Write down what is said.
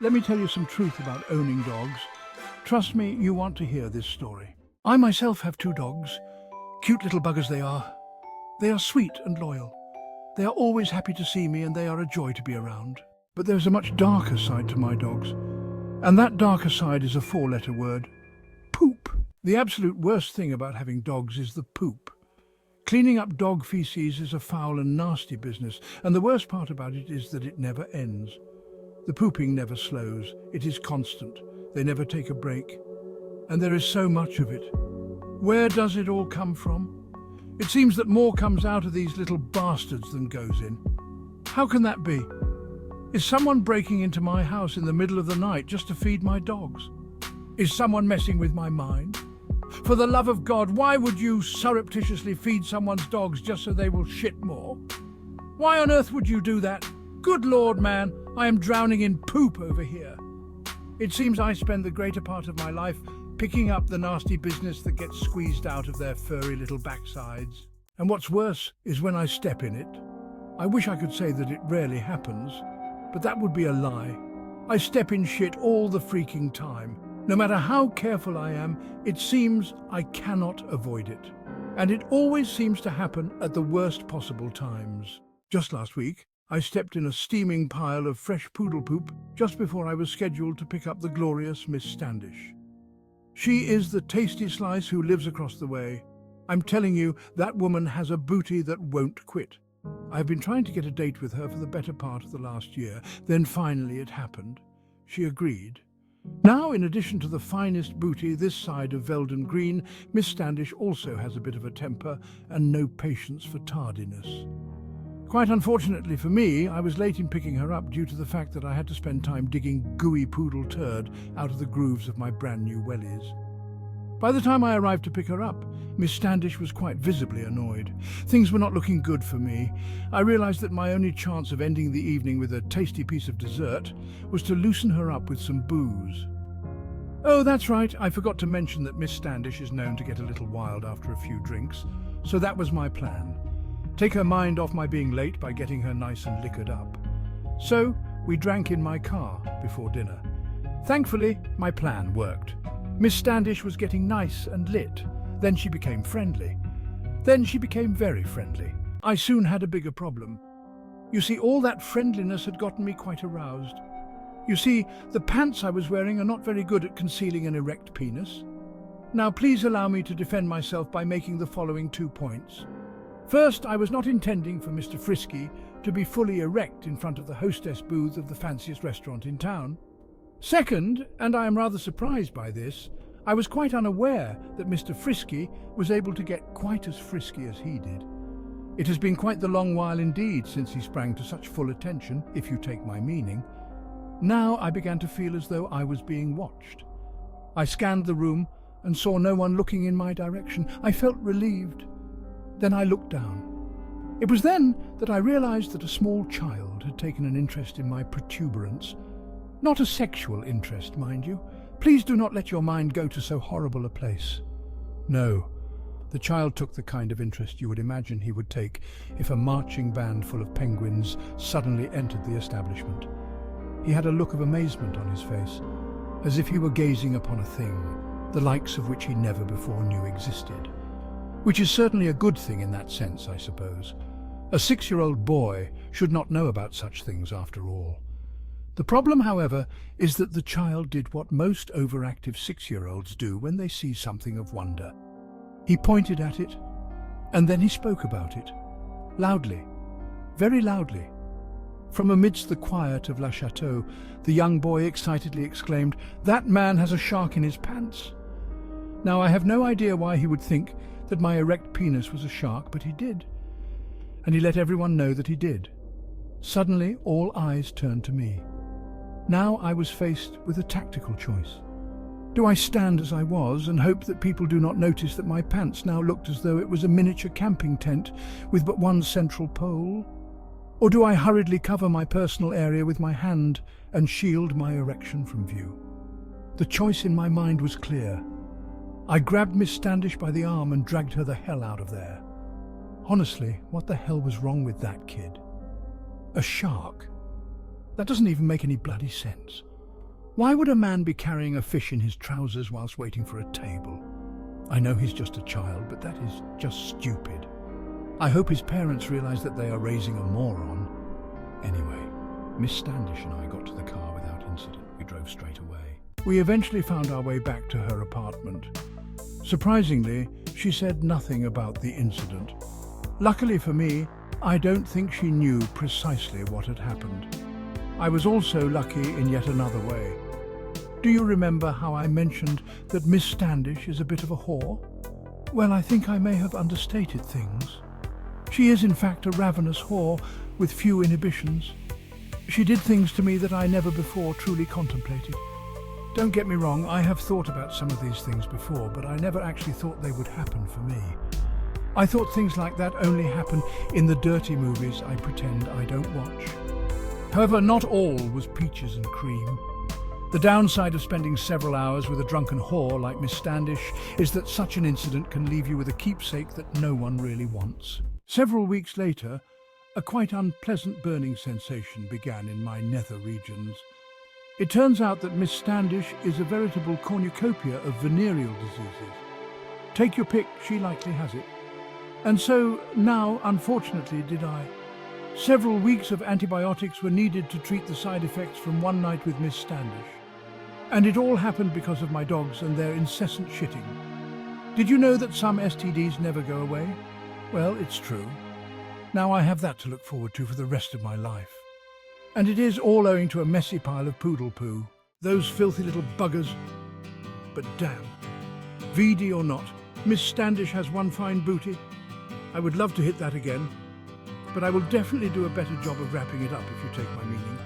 let me tell you some truth about owning dogs. Trust me, you want to hear this story. I myself have two dogs. Cute little buggers they are. They are sweet and loyal. They are always happy to see me and they are a joy to be around. But there's a much darker side to my dogs. And that darker side is a four-letter word. Poop. The absolute worst thing about having dogs is the poop. Cleaning up dog feces is a foul and nasty business, and the worst part about it is that it never ends. The pooping never slows. It is constant. They never take a break. And there is so much of it. Where does it all come from? It seems that more comes out of these little bastards than goes in. How can that be? Is someone breaking into my house in the middle of the night just to feed my dogs? Is someone messing with my mind? For the love of God, why would you surreptitiously feed someone's dogs just so they will shit more? Why on earth would you do that? Good Lord, man, I am drowning in poop over here. It seems I spend the greater part of my life picking up the nasty business that gets squeezed out of their furry little backsides. And what's worse is when I step in it. I wish I could say that it rarely happens, but that would be a lie. I step in shit all the freaking time. No matter how careful I am, it seems I cannot avoid it. And it always seems to happen at the worst possible times. Just last week, I stepped in a steaming pile of fresh poodle poop just before I was scheduled to pick up the glorious Miss Standish. She is the tasty slice who lives across the way. I'm telling you, that woman has a booty that won't quit. I've been trying to get a date with her for the better part of the last year. Then finally it happened. She agreed. Now, in addition to the finest booty this side of Veldon Green, Miss Standish also has a bit of a temper and no patience for tardiness. Quite unfortunately for me, I was late in picking her up due to the fact that I had to spend time digging gooey poodle turd out of the grooves of my brand new wellies. By the time I arrived to pick her up, Miss Standish was quite visibly annoyed. Things were not looking good for me. I realized that my only chance of ending the evening with a tasty piece of dessert was to loosen her up with some booze. Oh, that's right, I forgot to mention that Miss Standish is known to get a little wild after a few drinks, so that was my plan. Take her mind off my being late by getting her nice and liquored up. So, we drank in my car before dinner. Thankfully, my plan worked. Miss Standish was getting nice and lit. Then she became friendly. Then she became very friendly. I soon had a bigger problem. You see, all that friendliness had gotten me quite aroused. You see, the pants I was wearing are not very good at concealing an erect penis. Now, please allow me to defend myself by making the following 2 points. First, I was not intending for Mr. Frisky to be fully erect in front of the hostess booth of the fanciest restaurant in town. Second, and I am rather surprised by this, I was quite unaware that Mr. Frisky was able to get quite as frisky as he did. It has been quite the long while indeed since he sprang to such full attention, if you take my meaning. Now I began to feel as though I was being watched. I scanned the room and saw no one looking in my direction. I felt relieved. Then I looked down. It was then that I realized that a small child had taken an interest in my protuberance. Not a sexual interest, mind you. Please do not let your mind go to so horrible a place. No, the child took the kind of interest you would imagine he would take if a marching band full of penguins suddenly entered the establishment. He had a look of amazement on his face, as if he were gazing upon a thing, the likes of which he never before knew existed. Which is certainly a good thing in that sense, I suppose. A 6-year-old boy should not know about such things after all. The problem, however, is that the child did what most overactive 6-year-olds do when they see something of wonder. He pointed at it, and then he spoke about it. Loudly, very loudly. From amidst the quiet of La Chateau, the young boy excitedly exclaimed, "That man has a shark in his pants!" Now, I have no idea why he would think that my erect penis was a shark, but he did. And he let everyone know that he did. Suddenly, all eyes turned to me. Now I was faced with a tactical choice. Do I stand as I was and hope that people do not notice that my pants now looked as though it was a miniature camping tent with but one central pole? Or do I hurriedly cover my personal area with my hand and shield my erection from view? The choice in my mind was clear. I grabbed Miss Standish by the arm and dragged her the hell out of there. Honestly, what the hell was wrong with that kid? A shark? That doesn't even make any bloody sense. Why would a man be carrying a fish in his trousers whilst waiting for a table? I know he's just a child, but that is just stupid. I hope his parents realise that they are raising a moron. Anyway, Miss Standish and I got to the car without incident. We drove straight away. We eventually found our way back to her apartment. Surprisingly, she said nothing about the incident. Luckily for me, I don't think she knew precisely what had happened. I was also lucky in yet another way. Do you remember how I mentioned that Miss Standish is a bit of a whore? Well, I think I may have understated things. She is in fact a ravenous whore with few inhibitions. She did things to me that I never before truly contemplated. Don't get me wrong, I have thought about some of these things before, but I never actually thought they would happen for me. I thought things like that only happen in the dirty movies I pretend I don't watch. However, not all was peaches and cream. The downside of spending several hours with a drunken whore like Miss Standish is that such an incident can leave you with a keepsake that no one really wants. Several weeks later, a quite unpleasant burning sensation began in my nether regions. It turns out that Miss Standish is a veritable cornucopia of venereal diseases. Take your pick, she likely has it. And so now, unfortunately, did I. Several weeks of antibiotics were needed to treat the side effects from one night with Miss Standish. And it all happened because of my dogs and their incessant shitting. Did you know that some STDs never go away? Well, it's true. Now I have that to look forward to for the rest of my life. And it is all owing to a messy pile of poodle poo. Those filthy little buggers. But damn, VD or not, Miss Standish has one fine booty. I would love to hit that again, but I will definitely do a better job of wrapping it up if you take my meaning.